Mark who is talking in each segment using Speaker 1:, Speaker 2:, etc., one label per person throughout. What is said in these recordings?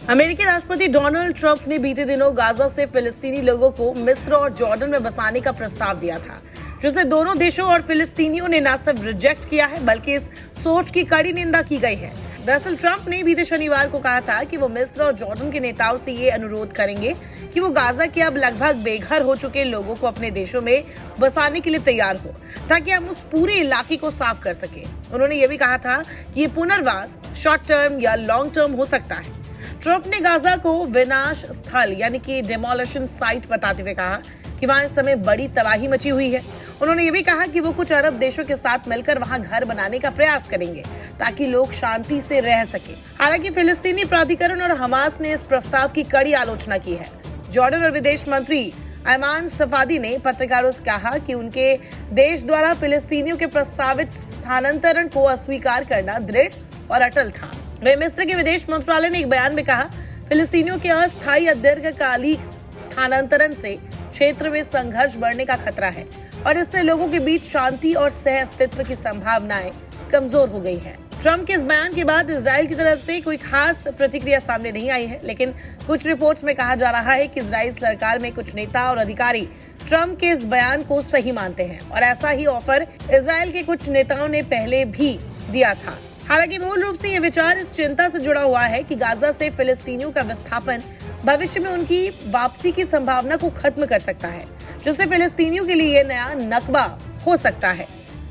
Speaker 1: अमेरिकी राष्ट्रपति Donald Trump ने बीते दिनों गाजा से फिलिस्तीनी लोगों को मिस्र और जॉर्डन में बसाने का प्रस्ताव दिया था, जिसे दोनों देशों और फिलिस्तीनियों ने न सिर्फ रिजेक्ट किया है बल्कि इस सोच की कड़ी निंदा की गई है। दरअसल ट्रंप ने बीते शनिवार को कहा था कि वो मिस्र और जॉर्डन के नेताओं से ये अनुरोध करेंगे कि वो गाजा के अब लगभग बेघर हो चुके लोगों को अपने देशों में बसाने के लिए तैयार हो, ताकि हम उस पूरे इलाके को साफ कर सके। उन्होंने ये भी कहा था कि ये पुनर्वास शॉर्ट टर्म या लॉन्ग टर्म हो सकता है। ट्रंप ने गाजा को विनाश स्थल यानी कि डेमोलिशन साइट बताते हुए कहा कि वहां इस समय बड़ी तबाही मची हुई है। उन्होंने ये भी कहा कि वो कुछ अरब देशों के साथ मिलकर वहां घर बनाने का प्रयास करेंगे ताकि लोग शांति से रह सके। हालांकि फिलिस्तीनी प्राधिकरण और हमास ने इस प्रस्ताव की कड़ी आलोचना की है। जॉर्डन और विदेश मंत्री अयमान सफादी ने पत्रकारों से कहा कि उनके देश द्वारा फिलिस्तीनियों के प्रस्तावित स्थानांतरण को अस्वीकार करना दृढ़ और अटल था। वहीं मिस्र के विदेश मंत्रालय ने एक बयान में कहा, फिलिस्तीनियों के अस्थायी और दीर्घकालिक स्थानांतरण से क्षेत्र में संघर्ष बढ़ने का खतरा है और इससे लोगों के बीच शांति और सह अस्तित्व की संभावनाएं कमजोर हो गई है। ट्रंप के इस बयान के बाद इजराइल की तरफ से कोई खास प्रतिक्रिया सामने नहीं आई है, लेकिन कुछ रिपोर्ट्स में कहा जा रहा है कि इजराइल सरकार में कुछ नेता और अधिकारी ट्रंप के इस बयान को सही मानते हैं और ऐसा ही ऑफर इजराइल के कुछ नेताओं ने पहले भी दिया था। हालांकि मूल रूप से ये विचार इस चिंता से जुड़ा हुआ है कि गाजा से फिलिस्तीनियों का विस्थापन भविष्य में उनकी वापसी की संभावना को खत्म कर सकता है, जिससे फिलिस्तीनियों के लिए ये नया नकबा हो सकता है।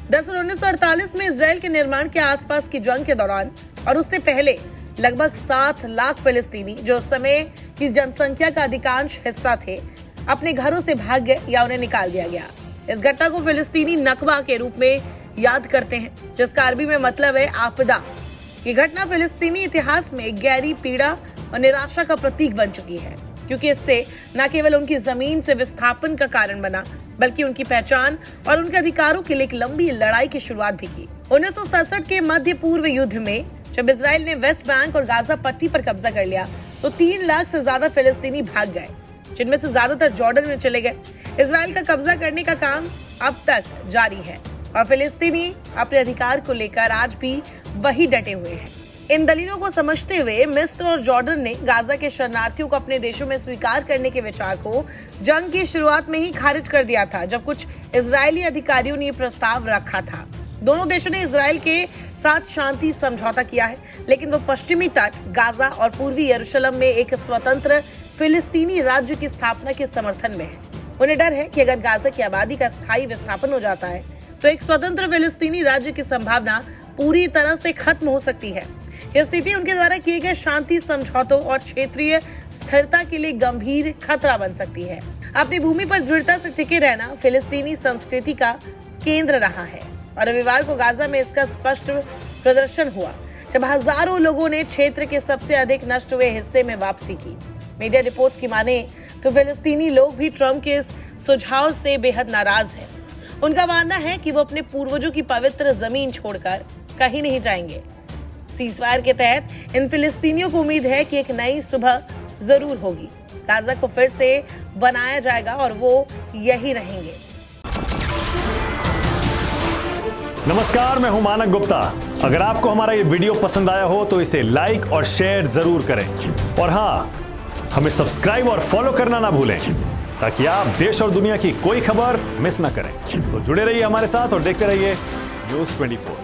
Speaker 1: दरअसल 1948 में इजराइल के निर्माण के आसपास की जंग के दौरान और उससे पहले लगभग 7 लाख फिलिस्तीनी, जो उस समय की जनसंख्या का अधिकांश हिस्सा थे, अपने घरों से भाग गए या उन्हें निकाल दिया गया। इस घटना को फिलिस्तीनी नकबा के रूप में याद करते हैं, जिसका अरबी में मतलब है आपदा। ये घटना फिलिस्तीनी इतिहास में गहरी पीड़ा और निराशा का प्रतीक बन चुकी है, क्योंकि इससे न केवल उनकी जमीन से विस्थापन का कारण बना, बल्कि उनकी पहचान और उनके अधिकारों के लिए एक लंबी लड़ाई की शुरुआत भी की। 1967 के मध्य पूर्व युद्ध में जब इजराइल ने वेस्ट बैंक और गाजा पट्टी पर कब्जा कर लिया तो 3 लाख से ज्यादा फिलिस्तीनी भाग गए, जिनमें से ज्यादातर जॉर्डन में चले गए। इजराइल का कब्जा करने का काम अब तक जारी है और फिलिस्तीनी अपने अधिकार को लेकर आज भी वही डटे हुए हैं। इन दलीलों को समझते हुए मिस्र और जॉर्डन ने गाजा के शरणार्थियों को अपने देशों में स्वीकार करने के विचार को जंग की शुरुआत में ही खारिज कर दिया था, जब कुछ इजरायली अधिकारियों ने ये प्रस्ताव रखा था। दोनों देशों ने इजराइल के साथ शांति समझौता किया है, लेकिन वो पश्चिमी तट, गाजा और पूर्वी यरूशलेम में एक स्वतंत्र फिलिस्तीनी राज्य की स्थापना के समर्थन में है। उन्हें डर है कि अगर गाजा की आबादी का स्थायी विस्थापन हो जाता है तो एक स्वतंत्र फिलिस्तीनी राज्य की संभावना पूरी तरह से खत्म हो सकती है। यह स्थिति उनके द्वारा किए गए शांति समझौतों और क्षेत्रीय स्थिरता के लिए गंभीर खतरा बन सकती है। अपनी भूमि पर दृढ़ता से टिके रहना फिलिस्तीनी संस्कृति का केंद्र रहा है और रविवार को गाजा में इसका स्पष्ट प्रदर्शन हुआ, जब हजारों लोगों ने क्षेत्र के सबसे अधिक नष्ट हुए हिस्से में वापसी की। मीडिया रिपोर्ट्स की माने तो फिलिस्तीनी लोग भी ट्रंप के इस सुझाव से बेहद नाराज हैं। उनका मानना है कि वो अपने पूर्वजों की पवित्र जमीन छोड़कर कहीं नहीं जाएंगे। सीजफायर के तहत इन फिलिस्तीनियों को उम्मीद है कि एक नई सुबह जरूर होगी। गाजा को फिर से बनाया जाएगा और वो यही रहेंगे।
Speaker 2: नमस्कार, मैं हूं मानक गुप्ता। अगर आपको हमारा ये वीडियो पसंद आया हो तो इसे लाइक और शेयर जरूर करें और हाँ, हमें सब्सक्राइब और फॉलो करना ना भूलें ताकि आप देश और दुनिया की कोई खबर मिस ना करें। तो जुड़े रहिए हमारे साथ और देखते रहिए न्यूज़ 24।